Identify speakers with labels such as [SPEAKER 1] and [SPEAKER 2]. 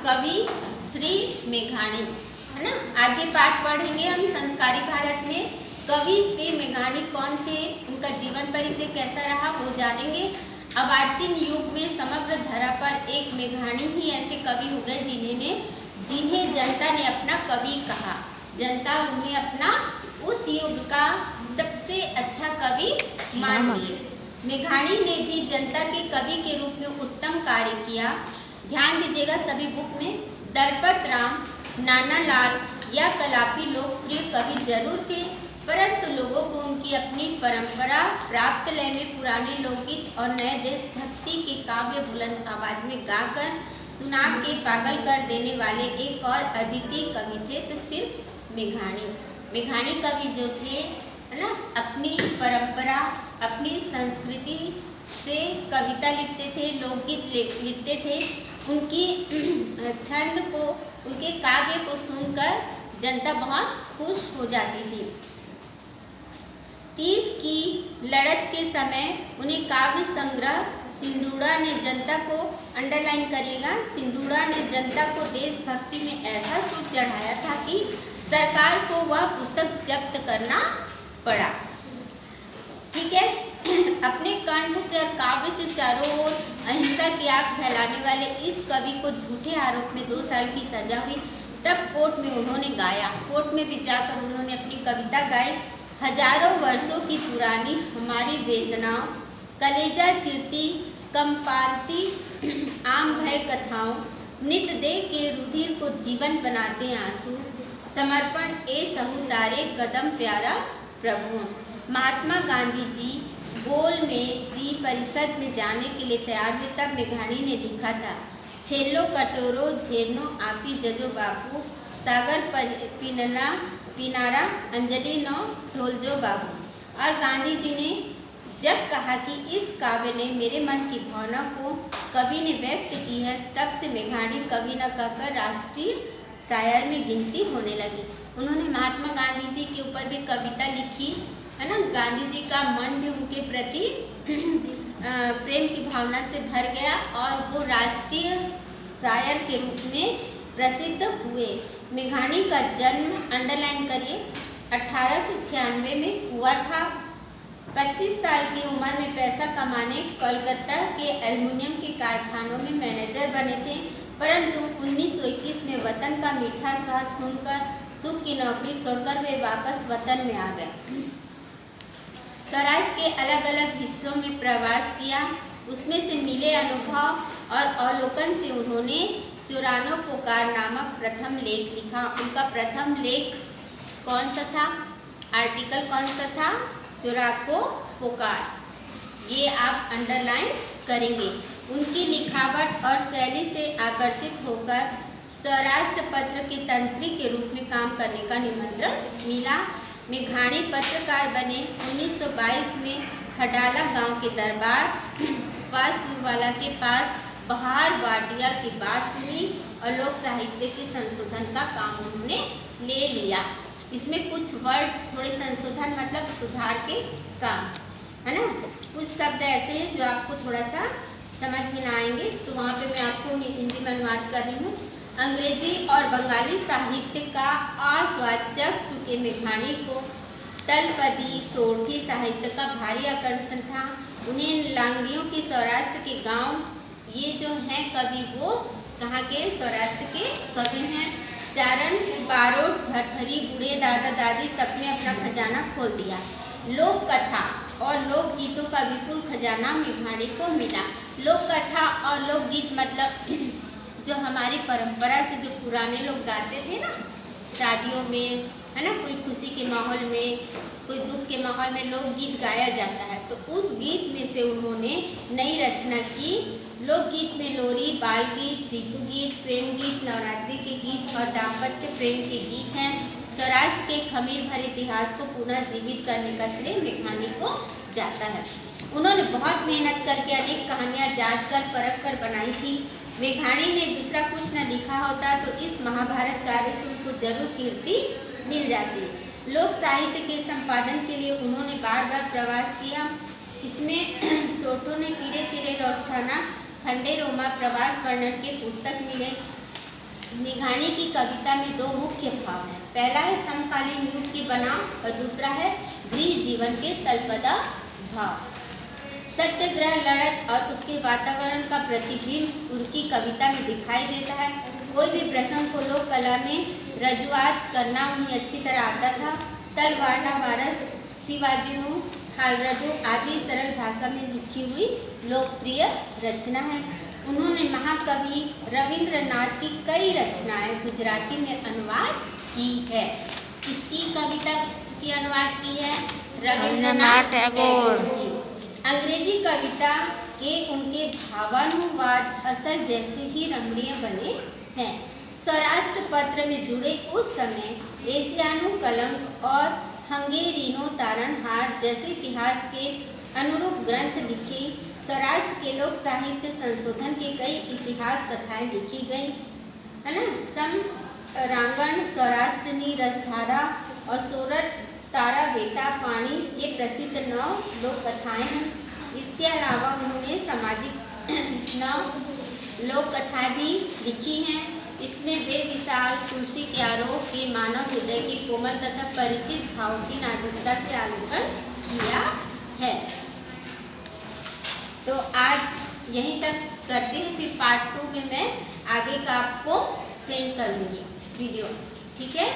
[SPEAKER 1] कवि श्री मेघाणी, है ना। आज ये पाठ पढ़ेंगे हम संस्कारी भारत में। कवि श्री मेघाणी कौन थे, उनका जीवन परिचय कैसा रहा वो जानेंगे। अर्वाचीन युग में समग्र धरा पर एक मेघाणी ही ऐसे कवि हो गए जिन्हें जनता ने अपना कवि कहा। जनता उन्हें अपना उस युग का सबसे अच्छा कवि मान ली। मेघाणी ने भी जनता के कवि के रूप में उत्तम कार्य किया। ध्यान दीजिएगा सभी बुक में दलपत राम, नानालाल या कलापी लोकप्रिय कवि जरूर थे, परंतु लोगों को उनकी अपनी परंपरा प्राप्त लय में पुराने लोकगीत और नए देशभक्ति के काव्य बुलंद आवाज में गाकर सुना के पागल कर देने वाले एक और अद्वितीय कवि थे, तो सिर्फ मेघाणी कवि जो थे, है ना, अपनी परंपरा अपनी संस्कृति से कविता लिखते थे, लोकगीत लिखते थे। उनकी छंद को, उनके काव्य को सुनकर जनता बहुत खुश हो जाती थी। 30 की लड़त के समय उन्हें काव्य संग्रह सिंधुड़ा ने जनता को, अंडरलाइन करिएगा, सिंधुड़ा ने जनता को देशभक्ति में ऐसा सूर चढ़ाया था कि सरकार को वह पुस्तक जब्त करना पड़ा। ठीक है। अपने कंठ से और काव्य से चारों ओर अहिंसा की आग फैलाने वाले इस कवि को झूठे आरोप में 2 साल की सजा हुई। तब कोर्ट में उन्होंने गाया, कोर्ट में भी जाकर उन्होंने अपनी कविता गाई। हजारों वर्षों की पुरानी हमारी वेदनाओं, कलेजा चिरती कंपाती आम भय कथाओं, नित दे के रुधिर को जीवन बनाते आंसू, समर्पण ए सहुतारे कदम प्यारा प्रभु। महात्मा गांधी जी गोल में जी परिषद में जाने के लिए तैयार हुए, तब मेघाणी ने लिखा था, छेलो कटोरो झेलनो आपी जजो बापू, सागर पिनारा अंजलि नो ढोलजो बाबू। और गांधी जी ने जब कहा कि इस काव्य ने मेरे मन की भावना को कवि ने व्यक्त की है, तब से मेघाणी कवि न कहकर राष्ट्रीय शायर में गिनती होने लगी। उन्होंने महात्मा गांधी जी के ऊपर भी कविता लिखी, है ना। गांधी जी का मन भी उनके प्रति प्रेम की भावना से भर गया और वो राष्ट्रीय शायर के रूप में प्रसिद्ध हुए। मेघाणी का जन्म, अंडरलाइन करिए, 1896 में हुआ था। 25 साल की उम्र में पैसा कमाने कोलकाता के एल्युमिनियम के कारखानों में मैनेजर बने थे, परंतु 1921 में वतन का मीठा स्वाद सुनकर सुख की नौकरी छोड़कर वे वापस वतन में आ गए। स्वराष्ट्र के अलग अलग हिस्सों में प्रवास किया, उसमें से मिले अनुभव और अवलोकन से उन्होंने चुरानो पुकार नामक प्रथम लेख लिखा। उनका प्रथम लेख कौन सा था, आर्टिकल कौन सा था, चुराको पुकार, ये आप अंडरलाइन करेंगे। उनकी लिखावट और शैली से आकर्षित होकर स्वराष्ट्र पत्र के तंत्री के रूप में काम करने का निमंत्रण मिला। मेघाणी पत्रकार बने। 1922 में हडाला गांव के दरबार पासवाला के पास बहार वाटिया की बात सुनी और लोक साहित्य के संशोधन का काम उन्होंने ले लिया। इसमें कुछ वर्ड थोड़े संशोधन मतलब सुधार के काम, है ना। कुछ शब्द ऐसे हैं जो आपको थोड़ा सा समझ में ना आएंगे, तो वहाँ पे मैं आपको हिंदी में अनुवाद कर रही हूँ। अंग्रेजी और बंगाली साहित्य का आस्वाचक चुके मेघाणी को तलपदी सोरठी साहित्य का भारी आकर्षण था। उन्हें लांगड़ियों की सौराष्ट्र के गांव, ये जो हैं कवि वो कहाँ के, सौराष्ट्र के कवि हैं। चारण बारोट भरथरी बूढ़े दादा दादी सबने अपना खजाना खोल दिया। लोक कथा और लोकगीतों का विपुल खजाना मेघाणी को मिला। लोक कथा और लोकगीत मतलब जो हमारी परंपरा से जो पुराने लोग गाते थे ना, शादियों में, है ना, कोई खुशी के माहौल में, कोई दुख के माहौल में लोकगीत गाया जाता है, तो उस गीत में से उन्होंने नई रचना की। लोकगीत में लोरी, बाल गीत, ऋतु गीत, प्रेम गीत, नवरात्रि के गीत और दाम्पत्य प्रेम के गीत हैं। स्वराष्ट्र के खमीर भरे इतिहास को पुनः जीवित करने का श्रेय मेघाणी को जाता है। उन्होंने बहुत मेहनत करके अनेक कहानियाँ जांच कर परख कर बनाई थी। मेघाणी ने दूसरा कुछ न लिखा होता तो इस महाभारत कार्य से उनको जरूर कीर्ति मिल जाती। लोक साहित्य के संपादन के लिए उन्होंने बार बार प्रवास किया। इसमें सोटो ने तीरे तीरे रोस्ठाना खंडे रोमा प्रवास वर्णन के पुस्तक मिले। मेघानी की कविता में दो मुख्य भाव हैं। पहला है समकालीन युग के बनाम और दूसरा है गृह जीवन के तलपदा भाव। सत्याग्रह, लड़त और उसके वातावरण का प्रतिबिंब उनकी कविता में दिखाई देता है। कोई भी प्रसंग को लोक कला में रजुआत करना उन्हें अच्छी तरह आता था। तलवार वारस, शिवाजी हालरडू आदि सरल भाषा में लिखी हुई लोकप्रिय रचना है। उन्होंने महाकवि रविंद्रनाथ की कई रचनाएं गुजराती में अनुवाद की है। किसकी कविता की अनुवाद की है? रविंद्रनाथ टैगोर की। अंग्रेजी कविता के उनके भावानुवाद असर जैसे ही रमणीय बने हैं। स्वराष्ट्र पत्र में जुड़े उस समय एशियानो कलंक और हंगेरिनो तारणहार जैसे इतिहास के अनुरूप ग्रंथ लिखे। स्वराष्ट्र के लोक साहित्य संशोधन के कई इतिहास कथाएं लिखी गई है ना। समरांगण, स्वराष्ट्रनी, रसधारा और सोरठ तारा बेता पानी ये प्रसिद्ध 9 लोक कथाएं हैं। इसके अलावा उन्होंने सामाजिक 9 लोक कथाएं भी लिखी हैं। इसमें बेमिसाल तुलसी के आरोप के मानव हृदय के कोमल तथा परिचित भाव की नाजुकता से आलोकन किया है। तो आज यहीं तक करते हैं, फिर पार्ट 2 में मैं आगे का आपको सेंड करूँगी वीडियो, ठीक है।